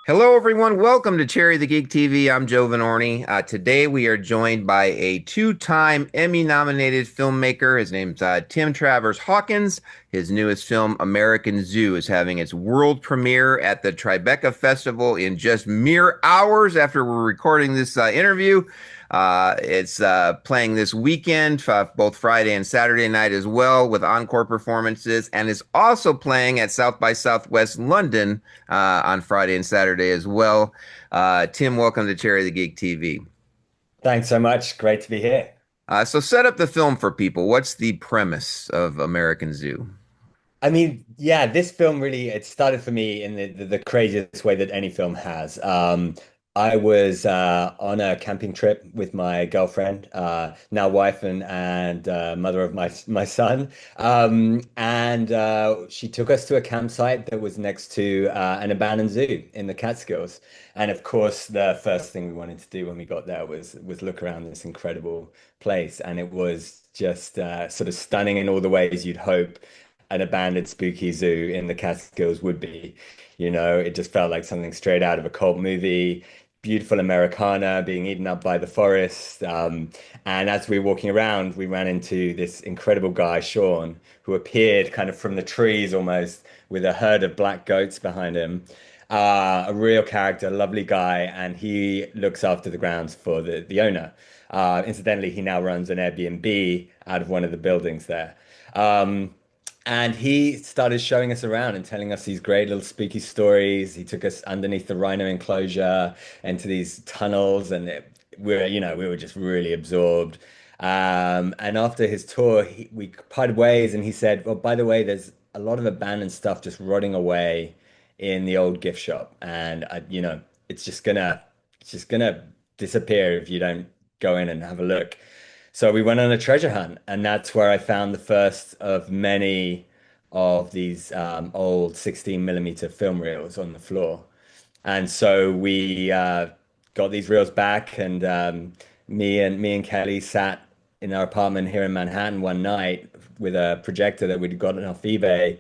Hello, everyone. Welcome to Cherry the Geek TV. I'm Joe Vanourney. Today, we are joined by a two-time Emmy-nominated filmmaker. His name's Tim Travers Hawkins. His newest film, American Zoo, is having its world premiere at the Tribeca Festival in just mere hours after we're recording this interview. It's playing this weekend, both Friday and Saturday night as well, with encore performances, and is also playing at South by Southwest London on Friday and Saturday as well. Tim, welcome to Cherry the Geek TV. Thanks so much. Great to be here. So set up the film for people. What's the premise of American Zoo? Yeah, this film really it started for me in the craziest way that any film has. I was on a camping trip with my girlfriend, now wife and mother of my son, and she took us to a campsite that was next to an abandoned zoo in the Catskills. And of course, the first thing we wanted to do when we got there was look around this incredible place, and it was just sort of stunning in all the ways you'd hope an abandoned spooky zoo in the Catskills would be. It just felt like something straight out of a cult movie. Beautiful Americana being eaten up by the forest. And as we were walking around, we ran into this incredible guy, Sean, who appeared kind of from the trees almost with a herd of black goats behind him. A real character, lovely guy, and he looks after the grounds for the owner. Incidentally, he now runs an Airbnb out of one of the buildings there. And he started showing us around and telling us these great little spooky stories. He took us underneath the rhino enclosure into these tunnels, and we were just really absorbed. And after his tour, we parted ways, and he said, "Well, by the way, there's a lot of abandoned stuff just rotting away in the old gift shop, and it's just gonna disappear if you don't go in and have a look." So we went on a treasure hunt, and that's where I found the first of many of these old 16 millimeter film reels on the floor. And so we got these reels back, and me and Kelly sat in our apartment here in Manhattan one night with a projector that we'd gotten off eBay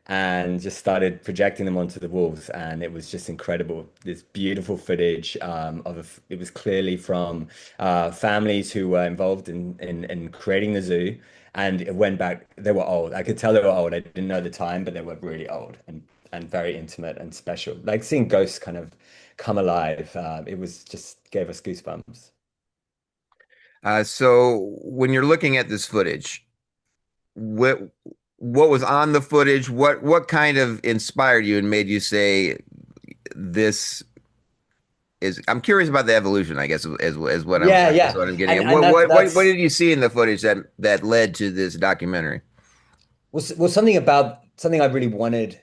and just started projecting them onto the walls. And it was just incredible. This beautiful footage it was clearly from families who were involved in creating the zoo. And it went back, they were old. I could tell they were old. I didn't know the time, but they were really old and very intimate and special. Like seeing ghosts kind of come alive. It was just gave us goosebumps. So when you're looking at this footage, what what was on the footage? What kind of inspired you and made you say this is? I'm curious about the evolution, I guess, is what I'm Yeah, is yeah. what I'm getting And at. and What that's did you see in the footage that led to this documentary? was something I really wanted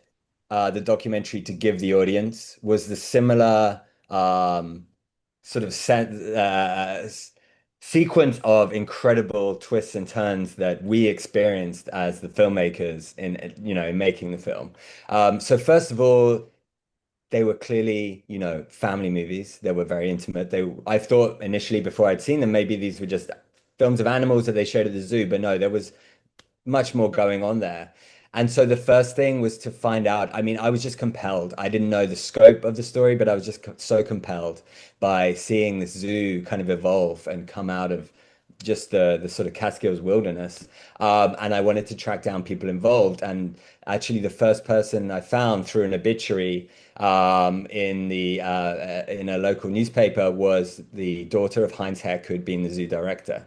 the documentary to give the audience was the similar sort of sequence of incredible twists and turns that we experienced as the filmmakers in making the film. So first of all, they were clearly, family movies. They were very intimate. I thought initially before I'd seen them, maybe these were just films of animals that they showed at the zoo, but no, there was much more going on there. And so the first thing was to find out. I mean, I was just compelled. I didn't know the scope of the story, but I was just so compelled by seeing this zoo kind of evolve and come out of just the sort of Catskills wilderness. And I wanted to track down people involved. And actually, the first person I found through an obituary in a local newspaper was the daughter of Heinz Heck, who'd been the zoo director.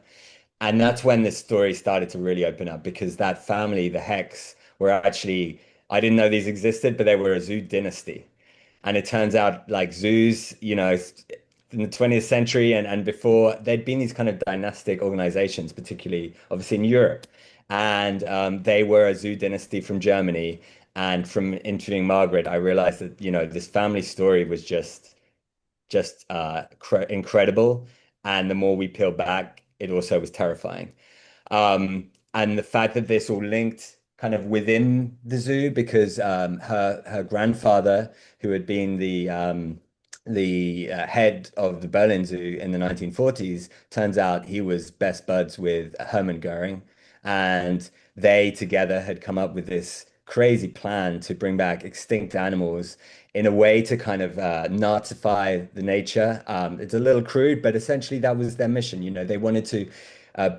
And that's when this story started to really open up because that family, the Hecks, were actually, I didn't know these existed, but they were a zoo dynasty. And it turns out, like zoos, in the 20th century and before, there'd been these kind of dynastic organizations, particularly obviously in Europe. And they were a zoo dynasty from Germany. And from interviewing Margaret, I realized that, this family story was just incredible. And the more we peel back, it also was terrifying. And the fact that this all linked kind of within the zoo, because her grandfather, who had been the head of the Berlin Zoo in the 1940s, turns out he was best buds with Hermann Goering, and they together had come up with this crazy plan to bring back extinct animals in a way to kind of Nazify the nature. It's a little crude, but essentially that was their mission. You know, they wanted to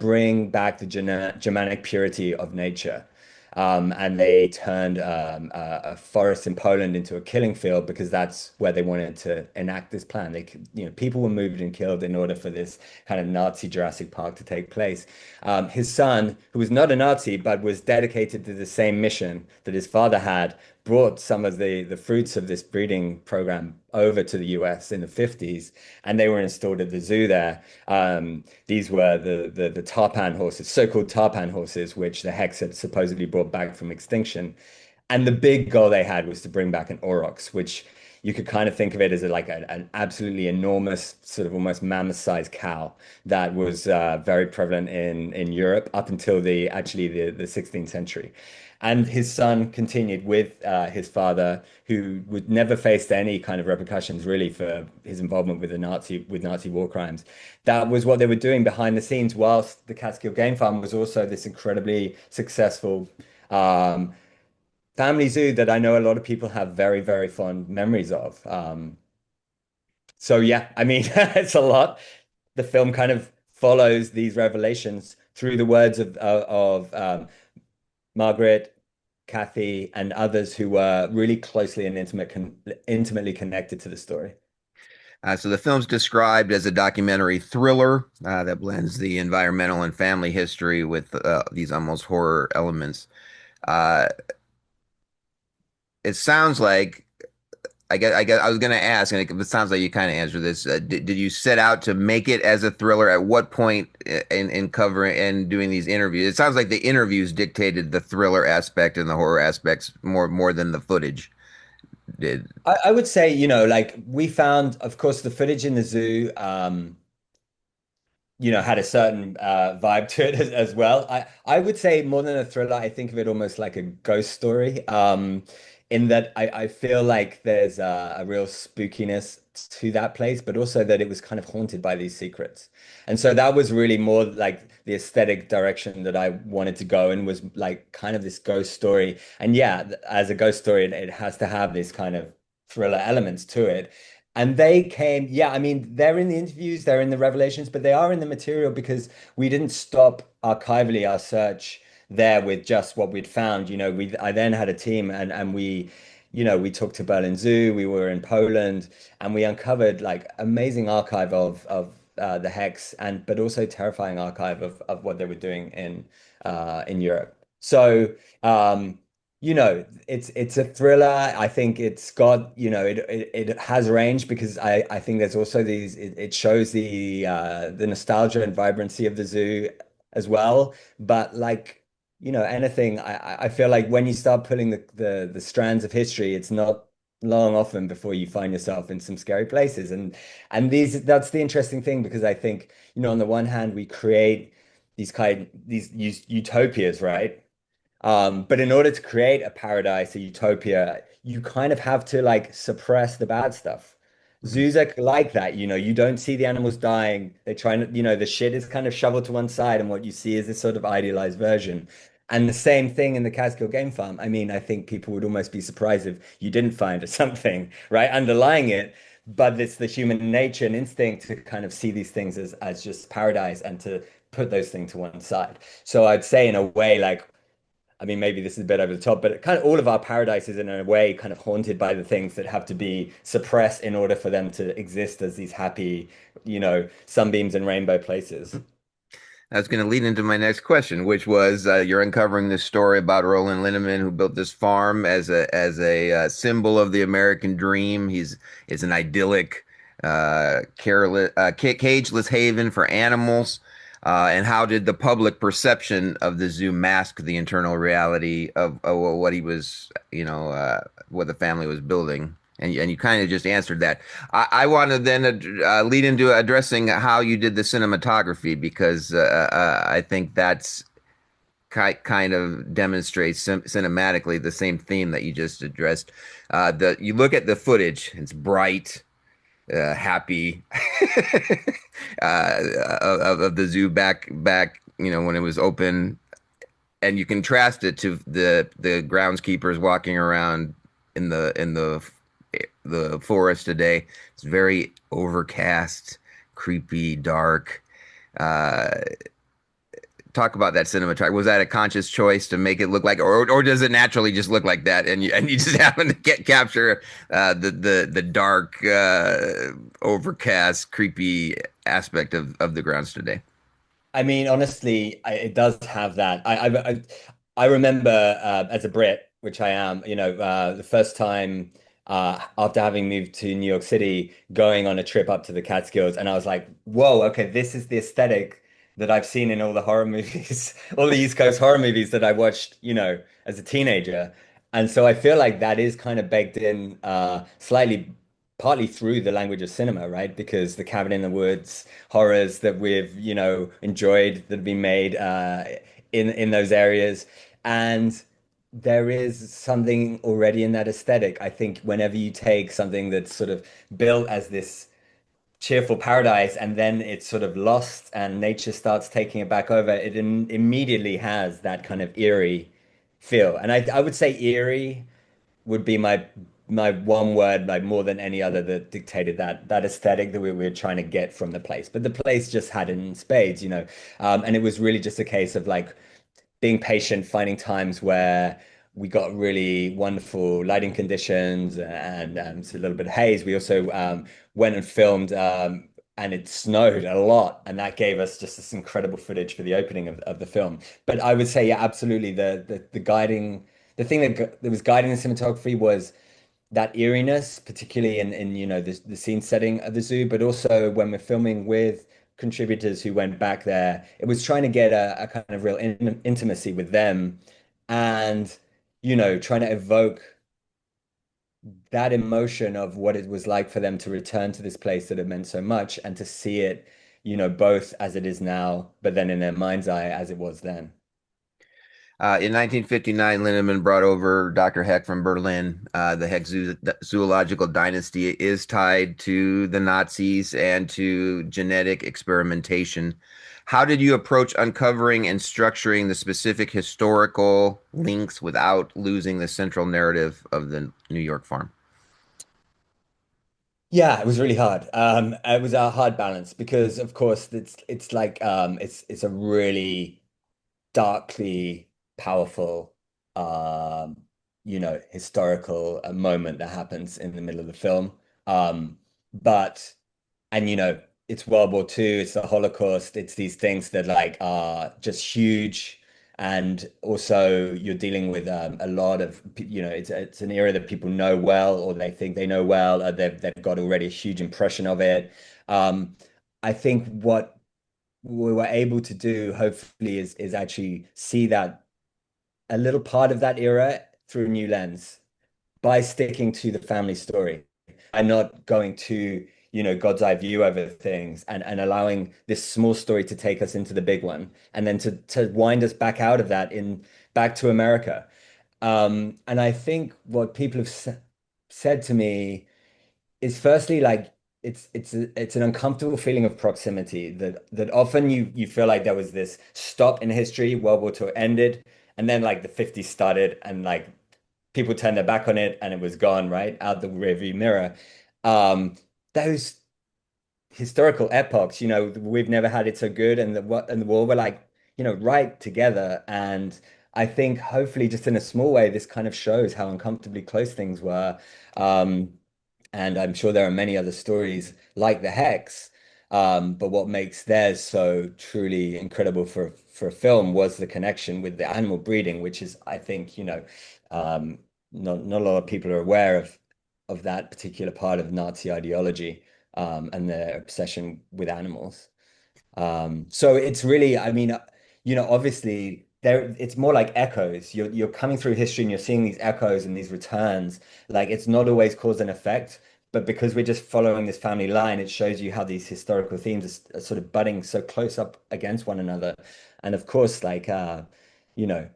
bring back the Germanic purity of nature. And they turned a forest in Poland into a killing field because that's where they wanted to enact this plan. People were moved and killed in order for this kind of Nazi Jurassic Park to take place. His son, who was not a Nazi but was dedicated to the same mission that his father had, brought some of the fruits of this breeding program over to the US in the 50s, and they were installed at the zoo there. These were the tarpan horses, so-called tarpan horses, which the Hex had supposedly brought back from extinction. And the big goal they had was to bring back an aurochs, which you could kind of think of it as an absolutely enormous, sort of almost mammoth-sized cow that was very prevalent in Europe up until the 16th century. And his son continued with his father, who would never faced any kind of repercussions really for his involvement with Nazi war crimes. That was what they were doing behind the scenes, whilst the Catskill Game Farm was also this incredibly successful um, family zoo that I know a lot of people have very, very fond memories of. So yeah, I mean, it's a lot. The film kind of follows these revelations through the words of Margaret, Kathy, and others who were really closely and intimately connected to the story. So the film's described as a documentary thriller that blends the environmental and family history with these almost horror elements. Uh, it sounds like I guess I was going to ask, and it sounds like you kind of answered this. Did you set out to make it as a thriller? At what point in covering and doing these interviews? It sounds like the interviews dictated the thriller aspect and the horror aspects more than the footage did. I would say, like we found, of course, the footage in the zoo. Had a certain vibe to it as well. I would say more than a thriller, I think of it almost like a ghost story. In that I feel like there's a real spookiness to that place, but also that it was kind of haunted by these secrets. And so that was really more like the aesthetic direction that I wanted to go and was like kind of this ghost story. And yeah, as a ghost story, it has to have this kind of thriller elements to it. And they came, yeah, I mean, they're in the interviews, they're in the revelations, but they are in the material because we didn't stop archivally our search there with just what we'd found. I then had a team and we talked to Berlin Zoo, we were in Poland, and we uncovered like amazing archive of the Hex but also terrifying archive of what they were doing in Europe. So it's a thriller. I think it's got, it has range because I think there's also it shows the nostalgia and vibrancy of the zoo as well. But like, anything, I feel like when you start pulling the strands of history, it's not long often before you find yourself in some scary places. That's the interesting thing because I think, on the one hand, we create these utopias, right? But in order to create a paradise, a utopia, you kind of have to like suppress the bad stuff. Mhm. Zoos are like that, you don't see the animals dying. They try and, the shit is kind of shoveled to one side, and what you see is this sort of idealized version. And the same thing in the Catskill Game Farm. I mean, I think people would almost be surprised if you didn't find something, right, underlying it. But it's the human nature and instinct to kind of see these things as just paradise and to put those things to one side. So I'd say in a way, like, I mean, maybe this is a bit over the top, but kind of all of our paradises in a way kind of haunted by the things that have to be suppressed in order for them to exist as these happy, sunbeams and rainbow places. That's going to lead into my next question, which was you're uncovering this story about Roland Lindemann, who built this farm as a symbol of the American dream. It's an idyllic, cageless haven for animals. And how did the public perception of the zoo mask the internal reality of what he was, what the family was building? And you kind of just answered that. I want to then lead into addressing how you did the cinematography because I think that's kind of demonstrates cinematically the same theme that you just addressed. You look at the footage; it's bright, happy, of the zoo back when it was open. and you contrast it to the groundskeepers walking around in the forest today. It's very overcast, creepy, dark. Uh, Talk about that cinematography. Was that a conscious choice to make it look like, or does it naturally just look like that, and you just happen to capture the dark, overcast, creepy aspect of the grounds today? I mean, honestly, it does have that. I remember as a Brit, which I am, the first time after having moved to New York City, going on a trip up to the Catskills, and I was like, "Whoa, okay, this is the aesthetic that I've seen in all the horror movies, all the East Coast horror movies that I watched, as a teenager." And so I feel like that is kind of baked in slightly, partly through the language of cinema, right? Because the Cabin in the Woods horrors that we've, enjoyed that have been made in those areas. And there is something already in that aesthetic. I think whenever you take something that's sort of built as this cheerful paradise and then it's sort of lost and nature starts taking it back over, it immediately has that kind of eerie feel. And I would say eerie would be my one word, like more than any other, that dictated that aesthetic that we were trying to get from the place. But the place just had it in spades, and it was really just a case of like being patient, finding times where we got really wonderful lighting conditions and so a little bit of haze. We also went and filmed. And it snowed a lot, and that gave us just this incredible footage for the opening of the film. But I would say, yeah, absolutely, the guiding, the thing that was guiding the cinematography was that eeriness, particularly in the scene setting of the zoo, but also when we're filming with contributors who went back there, it was trying to get a kind of real intimacy with them, and trying to evoke that emotion of what it was like for them to return to this place that had meant so much, and to see it, both as it is now, but then in their mind's eye as it was then. In 1959, Lindemann brought over Dr. Heck from Berlin. The Heck zoological dynasty is tied to the Nazis and to genetic experimentation. How did you approach uncovering and structuring the specific historical links without losing the central narrative of the New York farm? Yeah, it was really hard. It was a hard balance because, of course, it's like it's a really darkly powerful, historical moment that happens in the middle of the film. But and it's World War II, it's the Holocaust, it's these things that like are just huge. And also you're dealing with a lot of, it's an era that people know well, or they think they know well, or they've got already a huge impression of it. Um, I think what we were able to do, hopefully, is actually see that a little part of that era through a new lens by sticking to the family story and not going to, God's eye view over things, and allowing this small story to take us into the big one, and then to wind us back out of that in back to America. And I think what people have said to me is firstly like it's an uncomfortable feeling of proximity that often you feel like there was this stop in history, World War II ended, and then like the 50s started, and like people turned their back on it and it was gone, right? Out the rearview mirror. Those historical epochs, we've never had it so good, and the war were like, right together. And I think hopefully just in a small way, this kind of shows how uncomfortably close things were. Um, and I'm sure there are many other stories like the Hex. But what makes theirs so truly incredible for a film was the connection with the animal breeding, which is, I think, um, not a lot of people are aware of that particular part of Nazi ideology, and their obsession with animals. So it's really, I mean, obviously there it's more like echoes. You're coming through history and you're seeing these echoes and these returns. Like it's not always cause and effect, but because we're just following this family line, it shows you how these historical themes are sort of butting so close up against one another. And of course, like you know,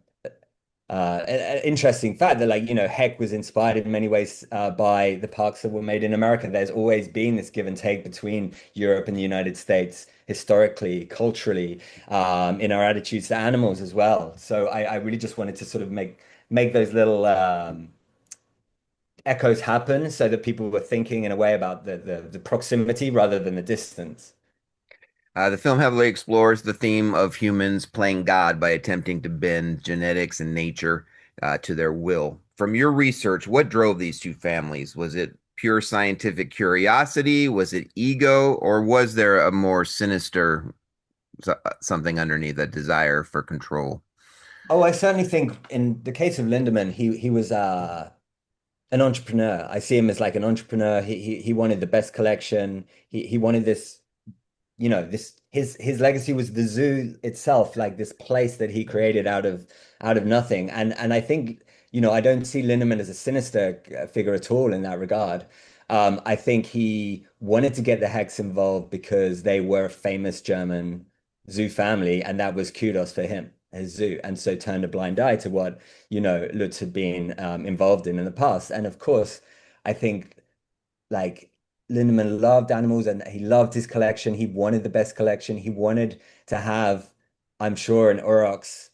An interesting fact that, like, Heck was inspired in many ways by the parks that were made in America. There's always been this give and take between Europe and the United States historically, culturally, in our attitudes to animals as well. So I really just wanted to sort of make those little echoes happen so that people were thinking in a way about the proximity rather than the distance. The film heavily explores the theme of humans playing God by attempting to bend genetics and nature to their will. From your research, what drove these two families? Was it pure scientific curiosity? Was it ego? Or was there a more sinister something underneath, a desire for control? Oh, I certainly think in the case of Lindemann, he was an entrepreneur. I see him as like an entrepreneur. He wanted the best collection. He wanted this, this his legacy was the zoo itself, like this place that he created out of nothing. And I think, I don't see Lindemann as a sinister figure at all in that regard. I think he wanted to get the Hex involved because they were a famous German zoo family, and that was kudos for him, his zoo, and so turned a blind eye to what, Lutz had been involved in the past. And of course, I think like Lindemann loved animals and he loved his collection. He wanted the best collection. He wanted to have, I'm sure, an aurochs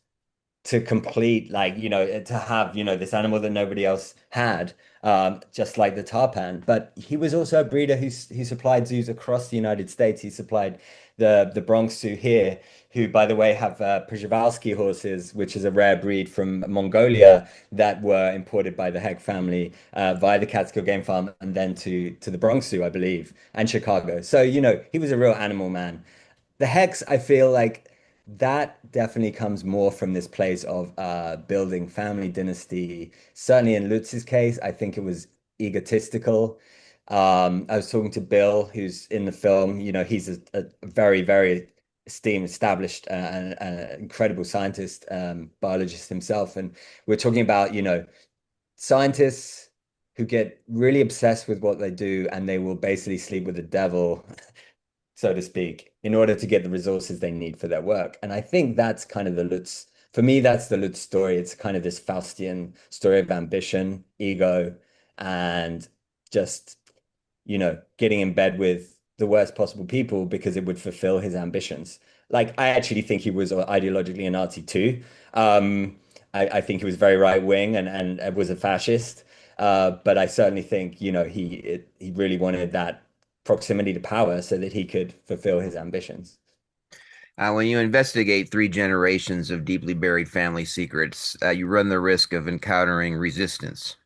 to complete, like, to have, this animal that nobody else had, just like the tarpan. But he was also a breeder who supplied zoos across the United States. He supplied the Bronx Zoo here, who, by the way, have Przewalski horses, which is a rare breed from Mongolia that were imported by the Heck family via the Catskill Game Farm and then to the Bronx Zoo, I believe, and Chicago. So, he was a real animal man. The Hex, I feel like that definitely comes more from this place of building family dynasty. Certainly in Lutz's case, I think it was egotistical. I was talking to Bill, who's in the film. He's a very, very esteemed, established, and incredible scientist, biologist himself. And we're talking about, scientists who get really obsessed with what they do and they will basically sleep with the devil so to speak, in order to get the resources they need for their work. And I think that's kind of the Lutz, for me, that's the Lutz story. It's kind of this Faustian story of ambition, ego, and just, getting in bed with the worst possible people because it would fulfill his ambitions. Like, I actually think he was ideologically a Nazi too. I think he was very right wing and was a fascist. But I certainly think, he really wanted that proximity to power so that he could fulfill his ambitions. When you investigate three generations of deeply buried family secrets, you run the risk of encountering resistance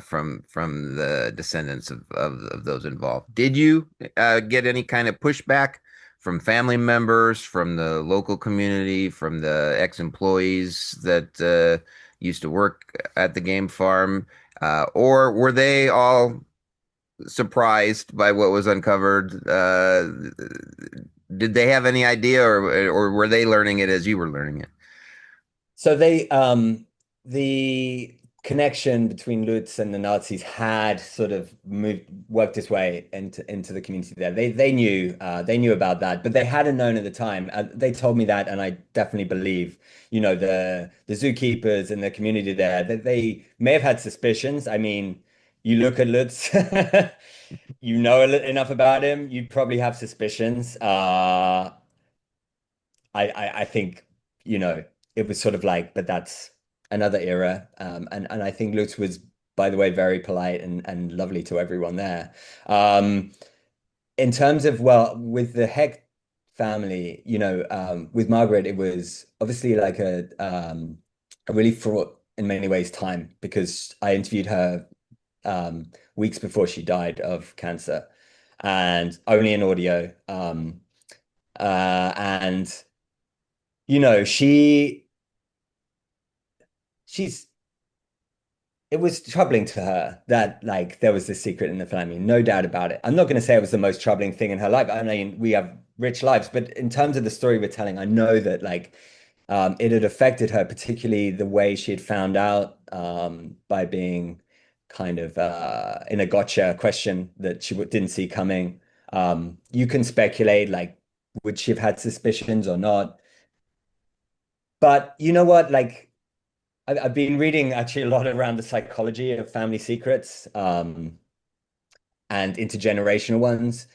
from the descendants of those involved. Did you get any kind of pushback from family members, from the local community, from the ex-employees that used to work at the game farm, or were they all surprised by what was uncovered? Did they have any idea, or were they learning it as you were learning it? So the connection between Lutz and the Nazis had sort of worked its way into the community there. They knew about that, but they hadn't known at the time. They told me that, and I definitely believe, the zookeepers and the community there, that they may have had suspicions. I mean, you look at Lutz, you know enough about him, you'd probably have suspicions. I think, it was sort of like, but that's another era. And I think Lutz was, by the way, very polite and lovely to everyone there. Um, in terms of, well, with the Heck family, with Margaret, it was obviously like a really fraught in many ways time because I interviewed her weeks before she died of cancer and only in audio. And she's it was troubling to her that like there was this secret in the family, no doubt about it. I'm not going to say it was the most troubling thing in her life. I mean, we have rich lives, but in terms of the story we're telling, I know that like it had affected her, particularly the way she had found out by being kind of in a gotcha question that she didn't see coming. You can speculate like would she have had suspicions or not? But you know what? Like I've been reading actually a lot around the psychology of family secrets, and intergenerational ones.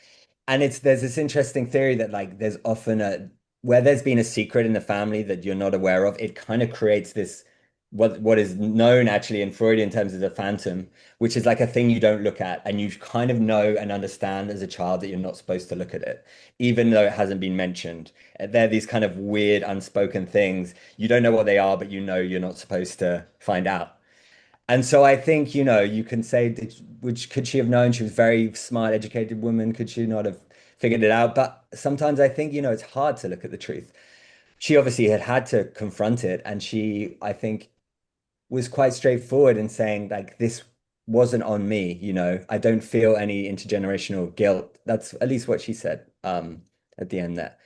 And there's this interesting theory that like there's often a where there's been a secret in the family that you're not aware of, it kind of creates this what is known actually in Freud in terms of the phantom, which is like a thing you don't look at, and you kind of know and understand as a child that you're not supposed to look at it, even though it hasn't been mentioned. They're these kind of weird unspoken things. You don't know what they are, but you know you're not supposed to find out. And so I think, you can say, which could she have known? She was a very smart, educated woman. Could she not have figured it out? But sometimes I think, it's hard to look at the truth. She obviously had to confront it. And she, I think, was quite straightforward in saying, like, this wasn't on me. I don't feel any intergenerational guilt. That's at least what she said at the end there.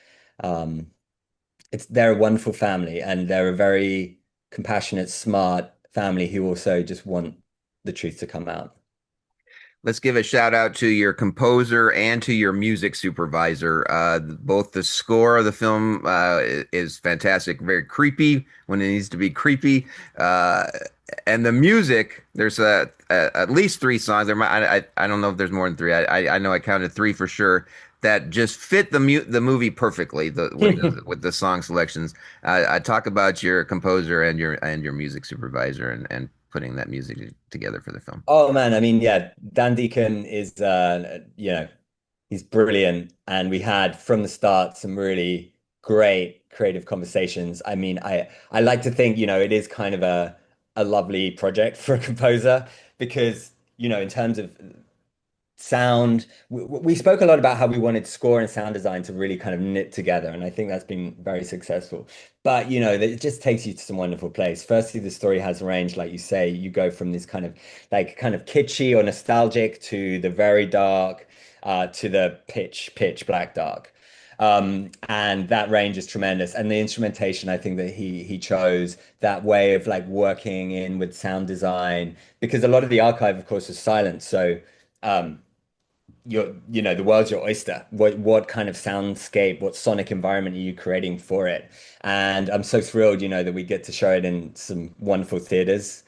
Um, they're a wonderful family and they're a very compassionate, smart family who also just want the truth to come out. Let's give a shout out to your composer and to your music supervisor. Both the score of the film is fantastic, very creepy when it needs to be creepy, uh, and the music. There's at least three songs. I don't know if there's more than three. I know I counted three for sure that just fit the movie perfectly. With the song selections. I talk about your composer and your music supervisor and putting that music together for the film. Oh man, I mean, yeah, Dan Deacon is he's brilliant. And we had from the start some really great creative conversations. I mean, I like to think, it is kind of a lovely project for a composer because, in terms of sound. We spoke a lot about how we wanted score and sound design to really kind of knit together, and I think that's been very successful. But it just takes you to some wonderful place. Firstly, the story has range, like you say. You go from this kind of kitschy or nostalgic to the very dark, to the pitch black dark. And that range is tremendous. And the instrumentation, I think that he chose that way of like working in with sound design, because a lot of the archive, of course, is silent. So um, the world's your oyster. What kind of soundscape, what sonic environment are you creating for it? And I'm so thrilled, that we get to show it in some wonderful theaters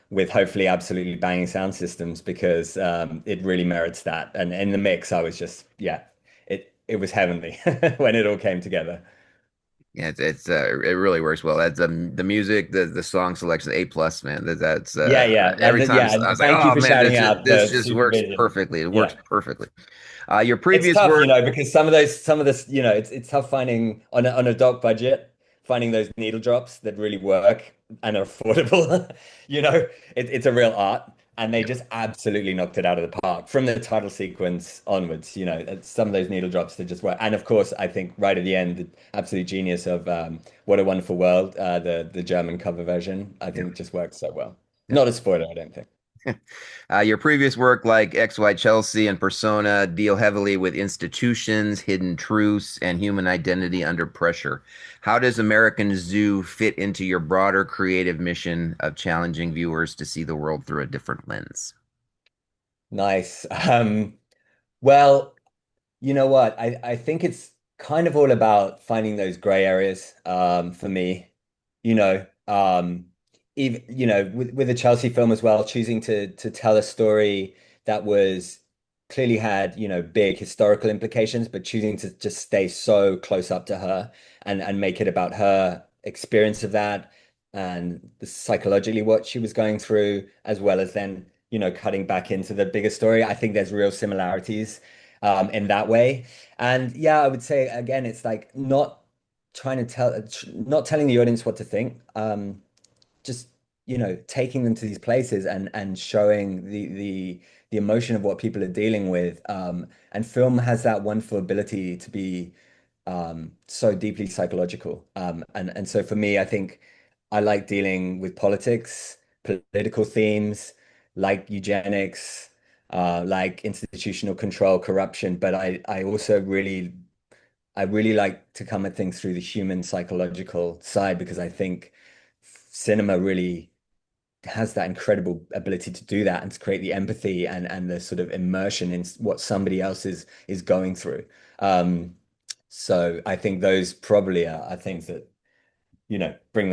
with hopefully absolutely banging sound systems, because it really merits that. And in the mix, I was just, yeah, it was heavenly when it all came together. Yeah, it really works well. That's the music, the song selection, A plus, man. That's Yeah, yeah, every time yeah. I was like, Thank you oh for man, shouting out this the just works supervision. perfectly. It works Yeah. perfectly. Your It's previous tough, work, because some of this, it's tough finding on a doc budget, finding those needle drops that really work and are affordable. It's a real art, and they just absolutely knocked it out of the park from the title sequence onwards. Some of those needle drops that just work, and of course, I think right at the end, the absolute genius of "What a Wonderful World," the German cover version, I yeah, think just works so well. yeah. Not a spoiler, I don't think. Your previous work, like XY Chelsea and Persona, deal heavily with institutions, hidden truths, and human identity under pressure. How does American Zoo fit into your broader creative mission of challenging viewers to see the world through a different lens? Nice. Well. You know what? I think it's kind of all about finding those gray areas, for me. Even with the Chelsea film as well, choosing to tell a story that was clearly had, big historical implications, but choosing to just stay so close up to her and make it about her experience of that and psychologically what she was going through, as well as then, cutting back into the bigger story. I think there's real similarities in that way. And yeah, I would say again, it's like not telling the audience what to think. Just taking them to these places and showing the emotion of what people are dealing with. And film has that wonderful ability to be so deeply psychological. And so for me, I think I like dealing with politics, political themes, like eugenics, like institutional control, corruption. But I also really like to come at things through the human psychological side, because I think cinema really has that incredible ability to do that and to create the empathy and the sort of immersion in what somebody else is going through. So I think those probably are things that bring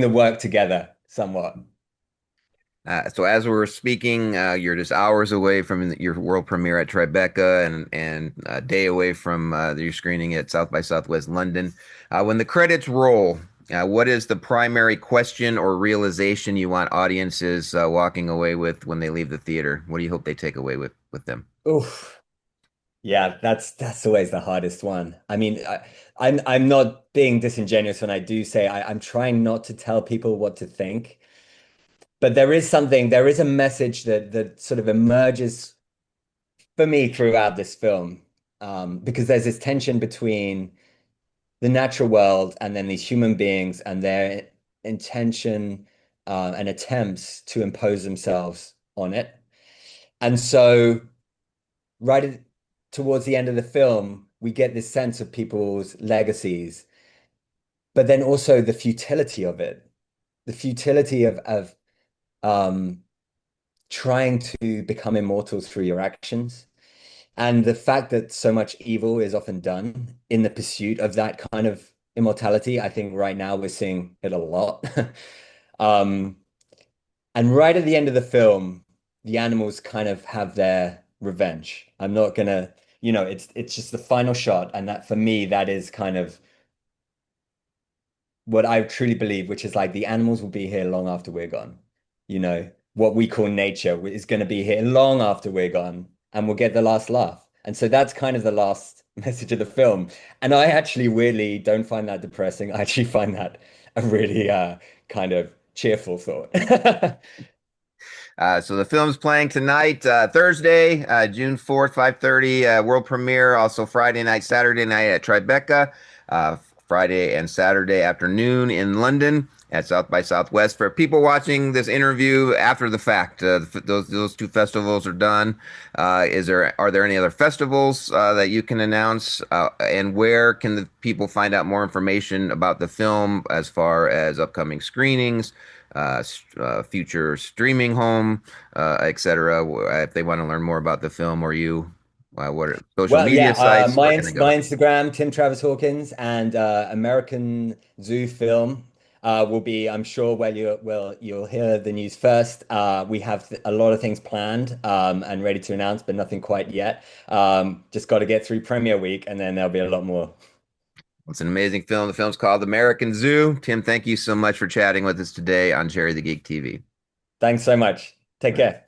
the work together somewhat. So as we're speaking, you're just hours away from your world premiere at Tribeca and a day away from your screening at South by Southwest London. When the credits roll, what is the primary question or realization you want audiences walking away with when they leave the theater? What do you hope they take away with them? Oof. Yeah, that's always the hardest one. I mean, I'm not being disingenuous when I do say I'm trying not to tell people what to think, but there is a message that sort of emerges for me throughout this film, because there's this tension between the natural world and then these human beings and their intention and attempts to impose themselves on it. And so, right towards the end of the film, we get this sense of people's legacies, but then also the futility of it, the futility of um, trying to become immortal through your actions. And the fact that so much evil is often done in the pursuit of that kind of immortality, I think right now we're seeing it a lot. Um, and right at the end of the film, the animals kind of have their revenge. I'm not gonna, it's just the final shot, and that for me, that is kind of what I truly believe, which is like the animals will be here long after we're gone. What we call nature is going to be here long after we're gone, and we'll get the last laugh. And so that's kind of the last message of the film. And I actually weirdly don't find that depressing. I actually find that a really kind of cheerful thought. So the film's playing tonight, Thursday, June 4th, 5:30, world premiere. Also Friday night, Saturday night at Tribeca, Friday and Saturday afternoon in London at South by Southwest. For people watching this interview after the fact, those two festivals are done. Are there any other festivals that you can announce? And where can the people find out more information about the film as far as upcoming screenings? Future streaming home, etc. If they want to learn more about the film or you, what are social Well, yeah, media sites? Where can they my go? Instagram, Tim Travers Hawkins, and American Zoo Film will be, I'm sure, where you'll hear the news first. We have a lot of things planned and ready to announce, but nothing quite yet. Just got to get through Premiere Week, and then there'll be a lot more. It's an amazing film. The film's called American Zoo. Tim, thank you so much for chatting with us today on Cherry the Geek TV. Thanks so much. Take care.